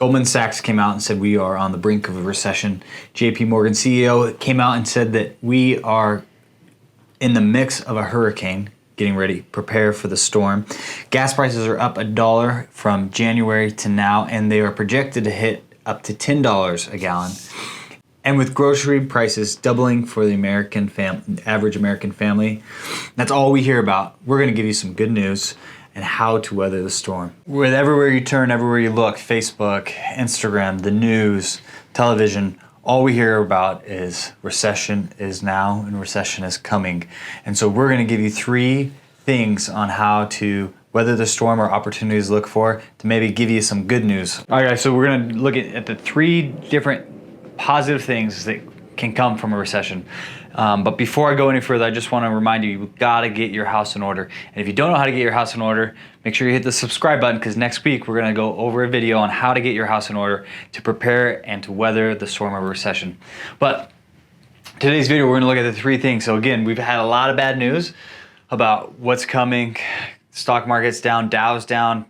Goldman Sachs came out and said we are on the brink of a recession. JP Morgan CEO came out and said that we are in the mix of a hurricane, getting ready, prepare for the storm. Gas prices are up $1 from January to now, and they are projected to hit up to $10 a gallon. And with grocery prices doubling for the average American family, that's all we hear about. We're going to give you some good news and how to weather the storm. With everywhere you turn, everywhere you look, Facebook, Instagram, the news, television, all we hear about is recession is now and recession is coming. And so we're going to give you 3 things on how to weather the storm or opportunities to look for to maybe give you some good news. All right, guys, so we're going to look at the 3 different positive things that can come from a recession. But before I go any further, I just want to remind you, you've got to get your house in order. And if you don't know how to get your house in order, make sure you hit the subscribe button, because next week we're going to go over a video on how to get your house in order to prepare and to weather the storm of a recession. But today's video, we're going to look at the 3 things. So again, we've had a lot of bad news about what's coming. Stock market's down, Dow's down,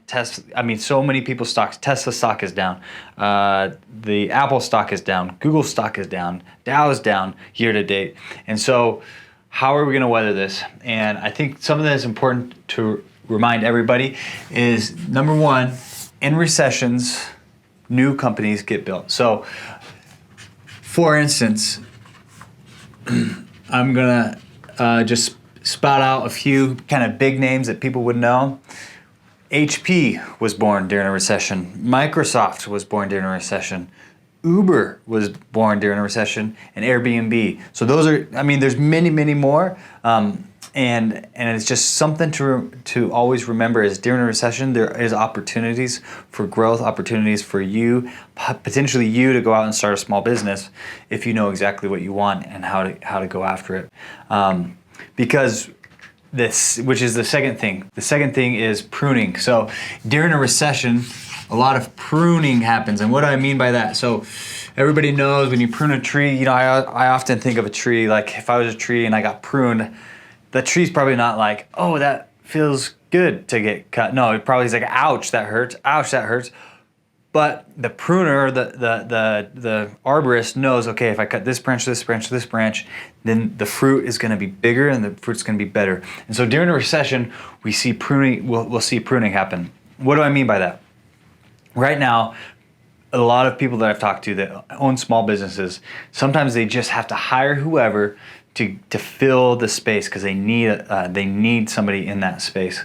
so many people's stocks. Tesla stock is down, the Apple stock is down, Google stock is down, Dow is down year to date. And so how are we going to weather this? And I think something that is important to remind everybody is, number 1, in recessions, new companies get built. So for instance, I'm going to just spout out a few kind of big names that people would know. HP was born during a recession. Microsoft was born during a recession. Uber was born during a recession, and Airbnb. So those are, there's many, many more. And it's just something to always remember is during a recession, there is opportunities for growth, opportunities for you, potentially you to go out and start a small business if you know exactly what you want and how to go after it. Because which is the second thing. The second thing is pruning. So during a recession, a lot of pruning happens. And what do I mean by that? So everybody knows when you prune a tree, I often think of a tree, like if I was a tree and I got pruned, the tree's probably not like, oh, that feels good to get cut. No, it probably is like, ouch, that hurts. Ouch, that hurts. But the pruner, the arborist knows, okay, if I cut this branch, this branch, this branch, then the fruit is going to be bigger and the fruit's going to be better. And so during a recession, we see pruning. We'll see pruning happen. What do I mean by that? Right now, a lot of people that I've talked to that own small businesses, sometimes they just have to hire whoever to fill the space because they need somebody in that space.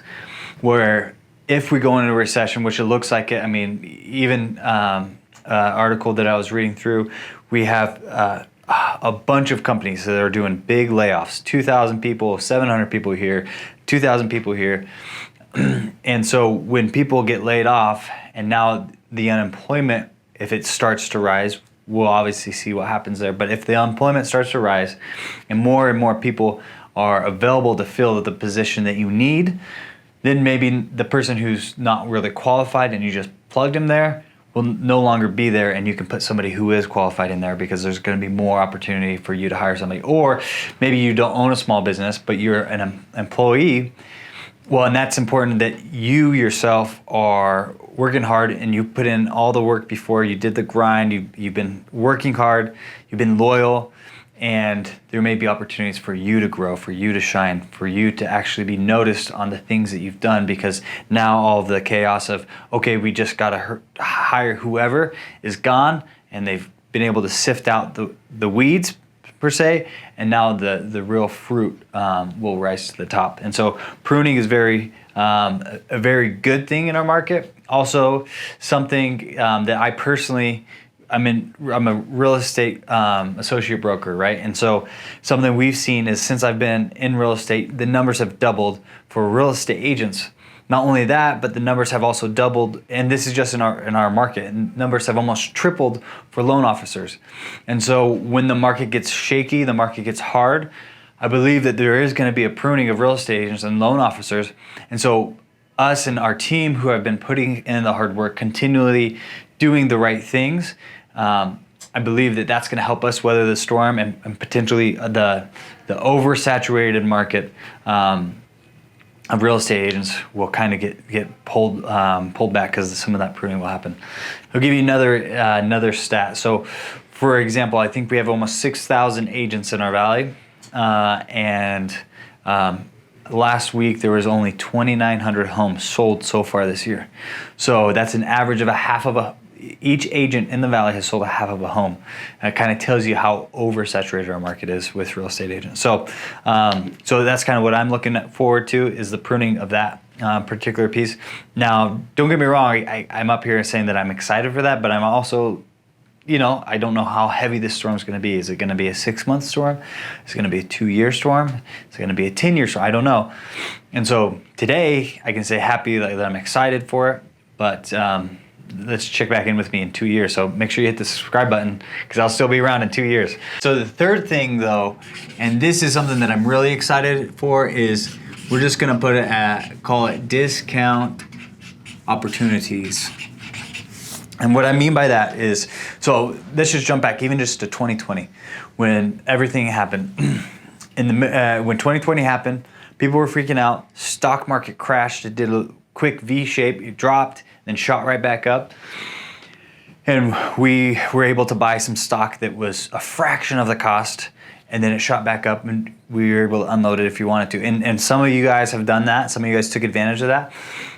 Where if we go into a recession, which it looks like it, even article that I was reading through, we have a bunch of companies that are doing big layoffs, 2,000 people, 700 people here, 2,000 people here. And so when people get laid off and now the unemployment, if it starts to rise, we'll obviously see what happens there. But if the unemployment starts to rise and more people are available to fill the position that you need, then maybe the person who's not really qualified and you just plugged him there will no longer be there, and you can put somebody who is qualified in there because there's going to be more opportunity for you to hire somebody. Or maybe you don't own a small business, but you're an employee. Well, and that's important that you yourself are working hard and you put in all the work before, you did the grind, you've been working hard, you've been loyal, and there may be opportunities for you to grow, for you to shine, for you to actually be noticed on the things that you've done, because now all of the chaos of, okay, we just got to hire whoever is gone, and they've been able to sift out the weeds, per se, and now the real fruit will rise to the top. And so pruning is a very good thing in our market. Also, something that I personally, I'm a real estate associate broker, right? And so something we've seen is since I've been in real estate, the numbers have doubled for real estate agents. Not only that, but the numbers have also doubled, and this is just in our market, and numbers have almost tripled for loan officers. And so when the market gets shaky, the market gets hard, I believe that there is going to be a pruning of real estate agents and loan officers. And so us and our team who have been putting in the hard work, continually doing the right things, I believe that that's going to help us weather the storm and potentially the oversaturated market of real estate agents will kind of get pulled back because some of that pruning will happen. I'll give you another stat. So, for example, I think we have almost 6,000 agents in our valley, and last week there was only 2,900 homes sold so far this year. So that's an average of each agent in the valley has sold a half of a home. And it kind of tells you how oversaturated our market is with real estate agents. So, so that's kind of what I'm looking forward to, is the pruning of that particular piece. Now, don't get me wrong, I'm up here saying that I'm excited for that, but I'm also, I don't know how heavy this storm is going to be. Is it going to be a 6-month storm? Is it going to be a 2-year storm? Is it going to be a 10-year storm? I don't know. And so today I can say happy that I'm excited for it, but let's check back in with me in 2 years. So make sure you hit the subscribe button, because I'll still be around in 2 years. So the third thing though, and this is something that I'm really excited for, is we're just going to put it call it discount opportunities. And what I mean by that is, so let's just jump back even just to 2020, when everything happened. When 2020 happened, people were freaking out. Stock market crashed. It did a quick V shape. It dropped, then shot right back up. And we were able to buy some stock that was a fraction of the cost, and then it shot back up, and we were able to unload it if you wanted to. And some of you guys have done that. Some of you guys took advantage of that.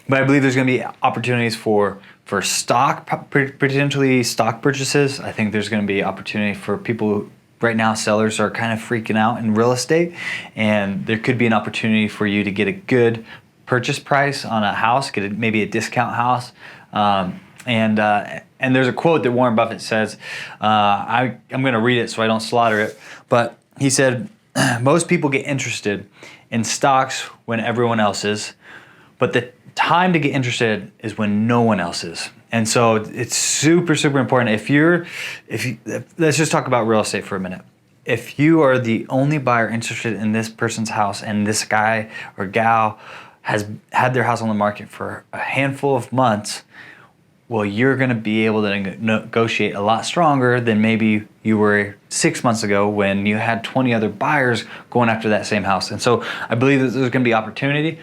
But I believe there's going to be opportunities for stock, potentially stock purchases. I think there's going to be opportunity for people who, right now, sellers are kind of freaking out in real estate, and there could be an opportunity for you to get a good purchase price on a house, maybe a discount house. And there's a quote that Warren Buffett says, I'm going to read it so I don't slaughter it, but he said, most people get interested in stocks when everyone else is, but the time to get interested is when no one else is. And so it's super, super important. Let's just talk about real estate for a minute. If you are the only buyer interested in this person's house, and this guy or gal has had their house on the market for a handful of months, well, you're going to be able to negotiate a lot stronger than maybe you were 6 months ago when you had 20 other buyers going after that same house. And so I believe that there's going to be opportunity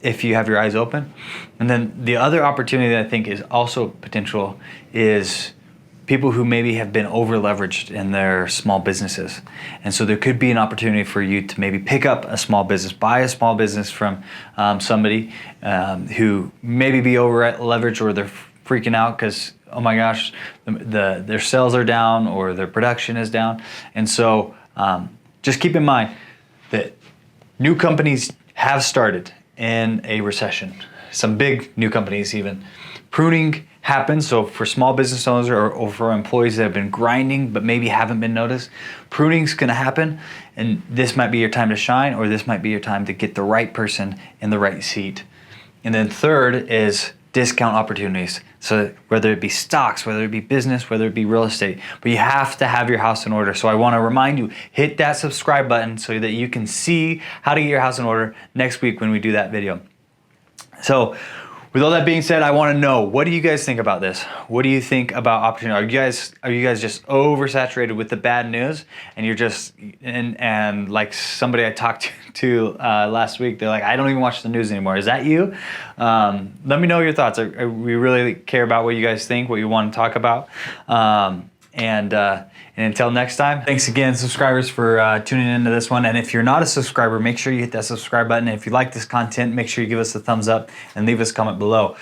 if you have your eyes open. And then the other opportunity that I think is also potential is people who maybe have been over leveraged in their small businesses. And so there could be an opportunity for you to maybe pick up a small business, buy a small business from somebody who maybe be over leveraged, or they're freaking out because, oh my gosh, their sales are down or their production is down. And so just keep in mind that new companies have started in a recession. Some big new companies even. Pruning happens. So for small business owners or for employees that have been grinding but maybe haven't been noticed, pruning's going to happen, and this might be your time to shine, or this might be your time to get the right person in the right seat. And then third is discount opportunities. So whether it be stocks, whether it be business, whether it be real estate, but you have to have your house in order. So I want to remind you, hit that subscribe button so that you can see how to get your house in order next week when we do that video. So with all that being said, I want to know, what do you guys think about this? What do you think about opportunity? Are you guys just oversaturated with the bad news, and you're just and like somebody I talked to last week, they're like, I don't even watch the news anymore. Is that you? Let me know your thoughts. We really care about what you guys think, what you want to talk about. And until next time, thanks again, subscribers, for tuning into this one. And if you're not a subscriber, make sure you hit that subscribe button. And if you like this content, make sure you give us a thumbs up and leave us a comment below.